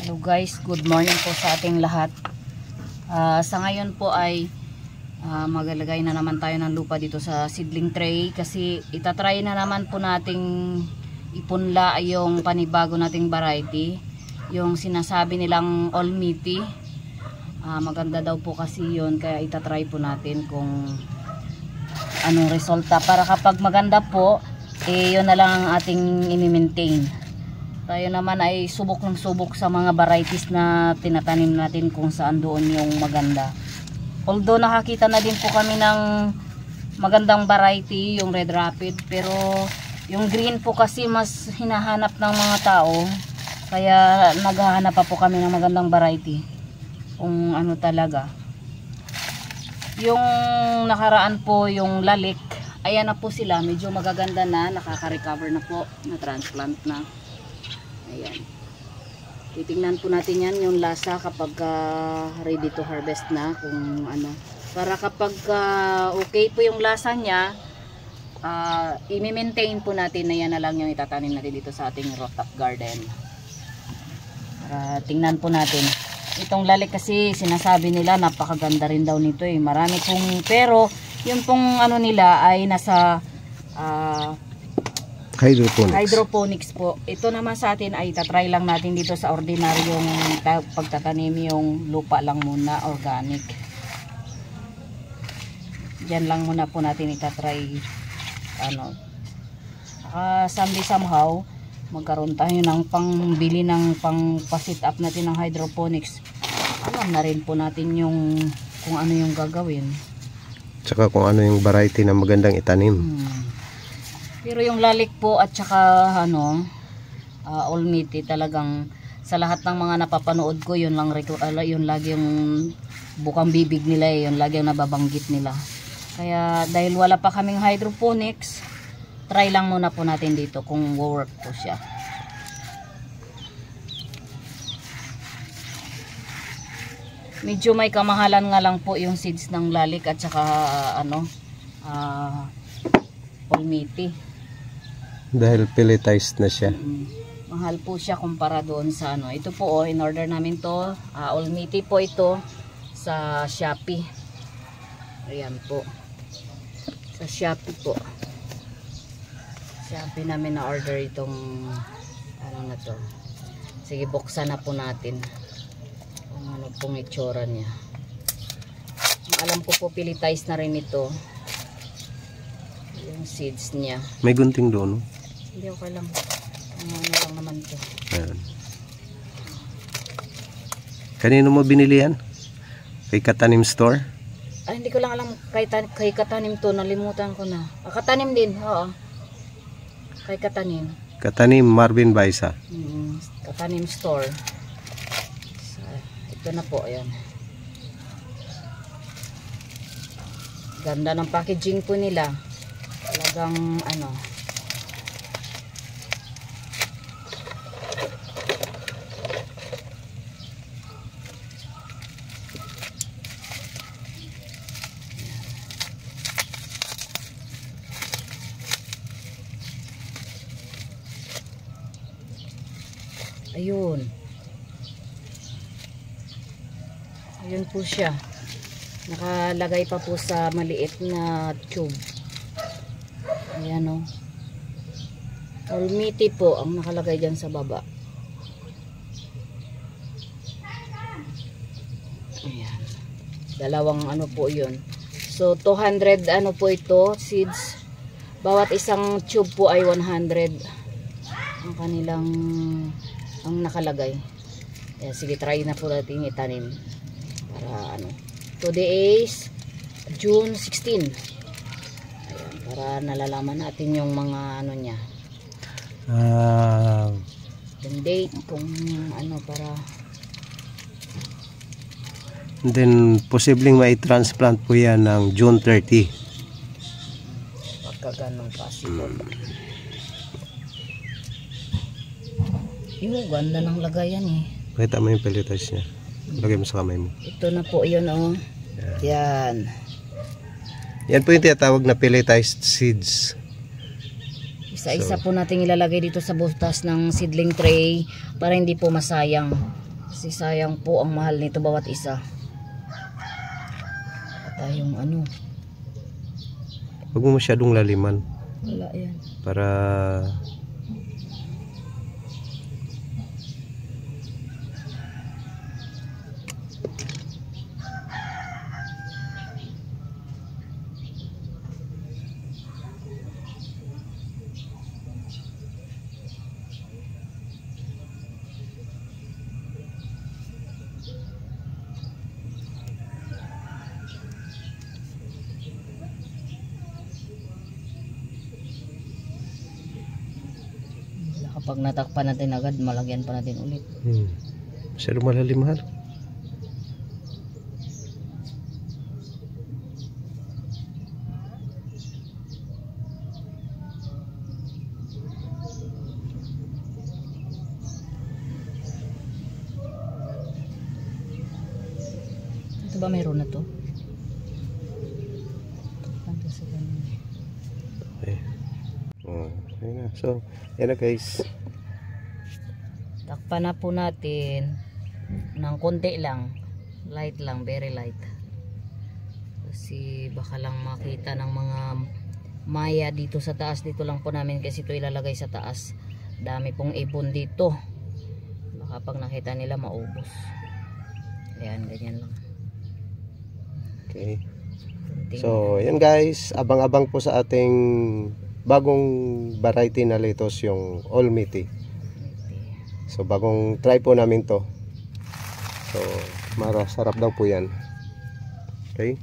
Hello guys, good morning po sa ating lahat. Sa ngayon po ay maglalagay na naman tayo ng lupa dito sa seedling tray kasi itatry na naman po nating ipunla yung panibago nating variety, yung sinasabi nilang all meaty. Maganda daw po kasi yun, kaya itatry po natin kung anong resulta para kapag maganda po yun na lang ang ating i-maintain. Tayo naman ay subok ng subok sa mga varieties na tinatanim natin kung saan doon yung maganda. Although nakakita na din po kami ng magandang variety, yung Red Rapid, pero yung green po kasi mas hinahanap ng mga tao, kaya naghahanap pa po kami ng magandang variety kung ano talaga. Yung nakaraan po yung Lalik, ayan na po sila, medyo magaganda na, nakaka-recover na po, na transplant na. Ayan. Titingnan po natin yan yung lasa kapag ready to harvest na, kung ano. Para kapag okay po yung lasa niya, i-maintain po natin na yan na lang yung itatanim natin dito sa ating rooftop garden. Para tingnan po natin. Itong Lalik kasi sinasabi nila napakaganda rin daw nito eh. Marami pong, pero yung pong ano nila ay nasa hydroponics po. Ito naman sa atin ay tatry lang natin dito sa ordinaryong pagtatanim, yung lupa lang muna, organic. Diyan lang muna po natin itatry ano. Somehow magkaroon tayo ng pangbili ng pang-sit up natin ng hydroponics. Alam na rin po natin yung kung ano yung gagawin. Tsaka kung ano yung variety na magandang itanim. Pero yung Lalik po at saka ano, all meaty talagang sa lahat ng mga napapanood ko, yun lang yun lagi yung bukang bibig nila eh, yun lagi yung nababanggit nila. Kaya dahil wala pa kaming hydroponics, try lang muna po natin dito kung work po siya. Medyo may kamahalan nga lang po yung seeds ng Lalik at saka ano, all meaty. Dahil pelletized na siya. Mahal po siya kumpara doon sa ano. Ito po in order namin to, all meaty po ito sa Shopee. Ayan po. Sa Shopee po. Shopee namin na order itong ano na to. Sige, buksan na po natin. Kung ano pong itsura niya. Alam ko po pelletized na rin ito. Yung seeds niya. May gunting doon. Hindi, okay lang. Ano lang naman ito. Ayan. Kanino mo binili yan? Kay Katanim Store? Ay, hindi ko lang alam kay Katanim to. Nalimutan ko na. Katanim din, oo. Kay Katanim. Katanim Marvin Baisa. Katanim Store. So, ito na po, ayan. Ganda ng packaging po nila. Talagang ano. Ayun. Ayun po siya. Nakalagay pa po sa maliit na tube. Ayan o. All meaty po ang nakalagay dyan sa baba. Ayan. Dalawang ano po yun. So 200 ano po ito, seeds. Bawat isang tube po ay 100 ang kanilang ang nakalagay. Ayan, sige, try na po natin itanim. Para ano. Today is June 16. Ayan, para nalalaman natin yung mga ano niya. Yung date, kung ano, para then posibleng mai-transplant po yan ng June 30. Pagka ganun possible. Yung ganda ng lagayan eh. Pakita mo yung pelletized niya. Lagay mo sa kamay mo. Ito na po yun oh. Yan. Yan po yung tinatawag na pelletized seeds. Isa-isa po natin ilalagay dito sa butas ng seedling tray para hindi po masayang. Kasi sayang po ang mahal nito bawat isa. At yung ano, Huwag mo masyadong laliman wala yan. para Kapag natakpan natin agad, malagyan pa natin ulit. masyadong malalim, mahal. Ito ba mayroon na to? Takpan to sa ganun. Okay. Ayun na. So, yan na guys. Takpan na po natin ng konti lang, light lang, very light, kasi baka lang makita ng mga maya dito sa taas. Dito lang po namin kasi ito ilalagay sa taas, dami pong ibon dito, baka pag nakita nila maubos. Ayan, ganyan lang. Okay. Konting So, yan guys, abang-abang po sa ating bagong variety na lettuce, yung Olmiti. So, bagong try po namin to. So, sarap daw po yan. Okay.